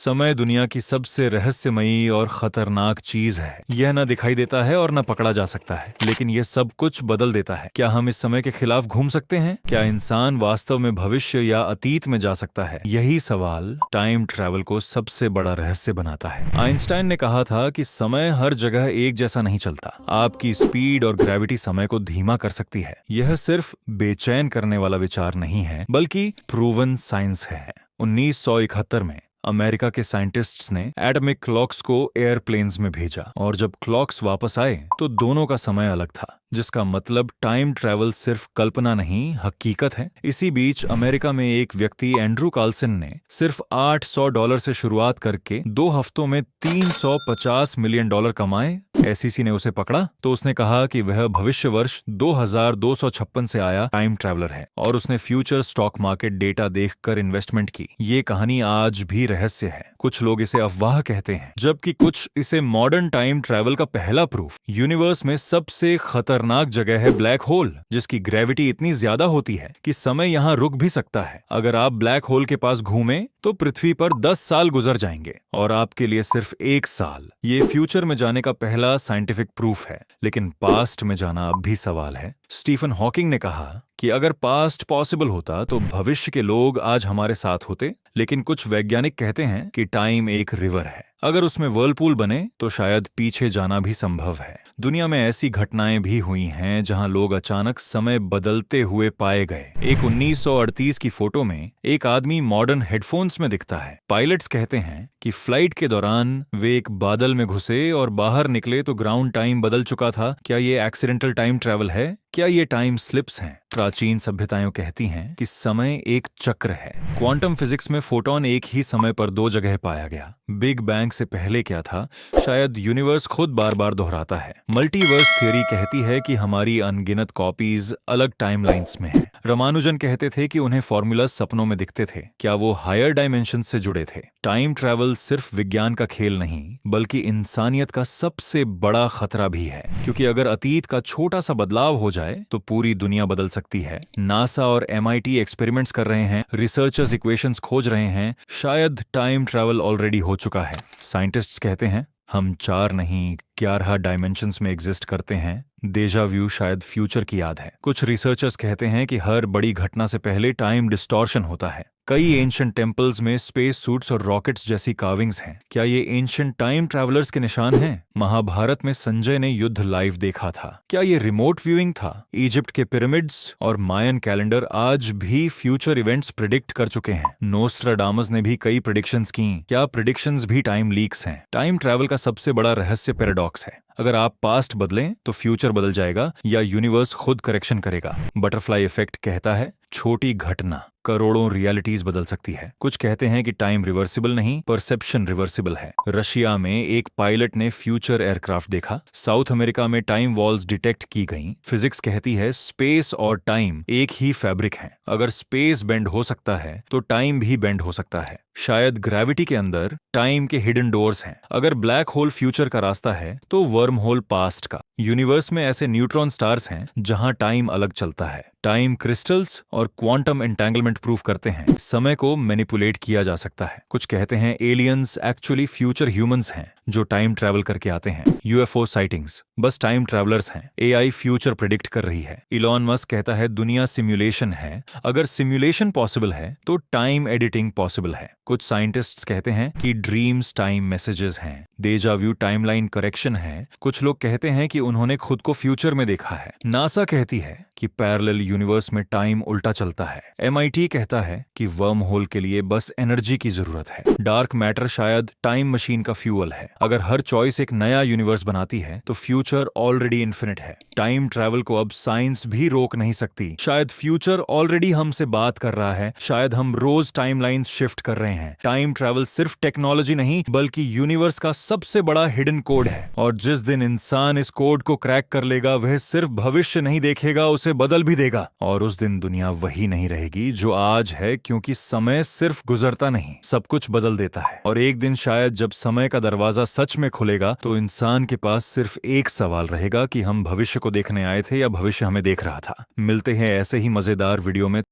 समय दुनिया की सबसे रहस्यमयी और खतरनाक चीज है। यह न दिखाई देता है और न पकड़ा जा सकता है, लेकिन यह सब कुछ बदल देता है। क्या हम इस समय के खिलाफ घूम सकते हैं? क्या इंसान वास्तव में भविष्य या अतीत में जा सकता है? यही सवाल टाइम ट्रैवल को सबसे बड़ा रहस्य बनाता है। आइंस्टाइन ने कहा था कि समय हर जगह एक जैसा नहीं चलता। आपकी स्पीड और ग्रेविटी समय को धीमा कर सकती है। यह सिर्फ बेचैन करने वाला विचार नहीं है, बल्कि प्रूवन साइंस है। 1971 में अमेरिका के साइंटिस्ट्स ने एटॉमिक क्लॉक्स को एयरप्लेन्स में भेजा, और जब क्लॉक्स वापस आए तो दोनों का समय अलग था, जिसका मतलब टाइम ट्रैवल सिर्फ कल्पना नहीं, हकीकत है। इसी बीच अमेरिका में एक व्यक्ति एंड्रू कार्लसन ने सिर्फ $800 से शुरुआत करके 2 हफ्तों में $350 मिलियन कमाए। एसईसी ने उसे पकड़ा तो उसने कहा कि वह भविष्य वर्ष 2256 से आया टाइम ट्रैवलर है, और उसने फ्यूचर स्टॉक मार्केट डेटा देखकर इन्वेस्टमेंट की। ये कहानी आज भी रहस्य है। कुछ लोग इसे अफवाह कहते हैं, जबकि कुछ इसे मॉडर्न टाइम ट्रैवल का पहला प्रूफ। यूनिवर्स में सबसे खतरनाक जगह है ब्लैक होल, जिसकी ग्रेविटी इतनी ज्यादा होती है कि समय यहाँ रुक भी सकता है। अगर आप ब्लैक होल के पास घूमें तो पृथ्वी पर 10 साल गुजर जाएंगे, और आपके लिए सिर्फ 1 साल। ये फ्यूचर में जाने का पहला साइंटिफिक प्रूफ है, लेकिन पास्ट में जाना अब भी सवाल है। स्टीफन हॉकिंग ने कहा कि अगर पास्ट पॉसिबल होता तो भविष्य के लोग आज हमारे साथ होते, लेकिन कुछ वैज्ञानिक कहते हैं कि टाइम एक रिवर है। अगर उसमें व्हर्लपूल बने तो शायद पीछे जाना भी संभव है। दुनिया में ऐसी घटनाएं भी हुई हैं जहां लोग अचानक समय बदलते हुए पाए गए। एक 1938 की फोटो में एक आदमी मॉडर्न हेडफोन्स में दिखता है। पायलट्स कहते हैं कि फ्लाइट के दौरान वे एक बादल में घुसे और बाहर निकले तो ग्राउंड टाइम बदल चुका था। क्या ये एक्सीडेंटल टाइम ट्रैवल है? क्या ये टाइम स्लिप्स हैं? प्राचीन सभ्यताएं कहती हैं कि समय एक चक्र है। क्वांटम फिजिक्स में फोटॉन एक ही समय पर 2 जगह पाया गया। बिग बैंग से पहले क्या था? शायद यूनिवर्स खुद बार बार दोहराता है। मल्टीवर्स थ्योरी कहती है कि हमारी अनगिनत कॉपीज अलग टाइमलाइंस में हैं। रामानुजन कहते थे कि उन्हें फॉर्मूला सपनों में दिखते थे। क्या वो हायर डायमेंशन से जुड़े थे? टाइम ट्रैवल सिर्फ विज्ञान का खेल नहीं, बल्कि इंसानियत का सबसे बड़ा खतरा भी है, क्योंकि अगर अतीत का छोटा सा बदलाव हो जाए तो पूरी दुनिया बदल सकती है। नासा और MIT एक्सपेरिमेंट्स कर रहे हैं, रिसर्चर्स इक्वेशंस खोज रहे हैं। शायद टाइम ट्रैवल ऑलरेडी हो चुका है। साइंटिस्ट्स कहते हैं हम 4 नहीं 11 डायमेंशंस में एग्जिस्ट करते हैं। डेजा व्यू शायद फ्यूचर की याद है। कुछ रिसर्चर्स कहते हैं कि हर बड़ी घटना से पहले टाइम डिस्टॉर्शन होता है। कई एंशिएंट टेम्पल्स में स्पेस सूट्स और रॉकेट्स जैसी कार्विंग्स हैं। क्या ये एंशिएंट टाइम ट्रैवलर्स के निशान हैं? महाभारत में संजय ने युद्ध लाइव देखा था। क्या ये रिमोट व्यूइंग था? इजिप्ट के पिरामिड्स और मायन कैलेंडर आज भी फ्यूचर इवेंट्स प्रिडिक्ट कर चुके हैं। नोस्ट्राडामस ने भी कई प्रिडिक्शंस की। क्या प्रिडिक्शंस भी टाइम लीक्स हैं? टाइम ट्रैवल का सबसे बड़ा रहस्य पैराडॉक्स है। अगर आप पास्ट बदलें तो फ्यूचर बदल जाएगा, या यूनिवर्स खुद करेक्शन करेगा। बटरफ्लाई इफेक्ट कहता है छोटी घटना करोड़ों रियलिटीज बदल सकती है। कुछ कहते हैं कि टाइम रिवर्सिबल नहीं, परसेप्शन रिवर्सिबल है। रशिया में एक पायलट ने फ्यूचर एयरक्राफ्ट देखा। साउथ अमेरिका में टाइम वॉल्स डिटेक्ट की गईं। फिजिक्स कहती है स्पेस और टाइम एक ही फैब्रिक हैं। अगर स्पेस बेंड हो सकता है तो टाइम भी बेंड हो सकता है। शायद ग्रेविटी के अंदर टाइम के हिडन डोर्स हैं। अगर ब्लैक होल फ्यूचर का रास्ता है तो वर्म होल पास्ट का। यूनिवर्स में ऐसे न्यूट्रॉन स्टार्स हैं जहां टाइम अलग चलता है। टाइम क्रिस्टल्स और क्वांटम एंटेंगलमेंट प्रूफ करते हैं समय को मैनिपुलेट किया जा सकता है। कुछ कहते हैं एलियंस एक्चुअली फ्यूचर ह्यूमंस हैं जो टाइम ट्रैवल करके आते हैं। UFO साइटिंग्स बस टाइम ट्रैवलर्स हैं। AI फ्यूचर प्रिडिक्ट कर रही है। इलॉन मस्क कहता है दुनिया सिमुलेशन है। अगर सिमुलेशन पॉसिबल है तो टाइम एडिटिंग पॉसिबल है। कुछ साइंटिस्ट्स कहते हैं कि ड्रीम्स टाइम मैसेजेस हैं। डेजा व्यू टाइमलाइन करेक्शन है। कुछ लोग कहते हैं कि उन्होंने खुद को फ्यूचर में देखा है। नासा कहती है कि पैरेलल यूनिवर्स में टाइम उल्टा चलता है। MIT कहता है कि वर्म होल के लिए बस एनर्जी की जरूरत है। डार्क मैटर शायद टाइम मशीन का फ्यूअल है। अगर हर चॉइस एक नया यूनिवर्स बनाती है तो फ्यूचर ऑलरेडी इन्फिनिट है। टाइम ट्रैवल को अब साइंस भी रोक नहीं सकती। शायद फ्यूचर ऑलरेडी हमसे बात कर रहा है। शायद हम रोज टाइमलाइंस शिफ्ट कर रहे हैं। टाइम ट्रैवल सिर्फ टेक्नोलॉजी नहीं, बल्कि यूनिवर्स का सबसे बड़ा हिडन कोड है, और जिस दिन इंसान इस कोड को क्रैक कर लेगा वह सिर्फ भविष्य नहीं देखेगा, उसे बदल भी देगा। और उस दिन दुनिया वही नहीं रहेगी जो आज है, क्योंकि समय सिर्फ गुजरता नहीं, सब कुछ बदल देता है। और एक दिन शायद जब समय का दरवाजा सच में खुलेगा तो इंसान के पास सिर्फ एक सवाल रहेगा कि हम भविष्य को देखने आए थे या भविष्य हमें देख रहा था। मिलते हैं ऐसे ही मजेदार वीडियो में।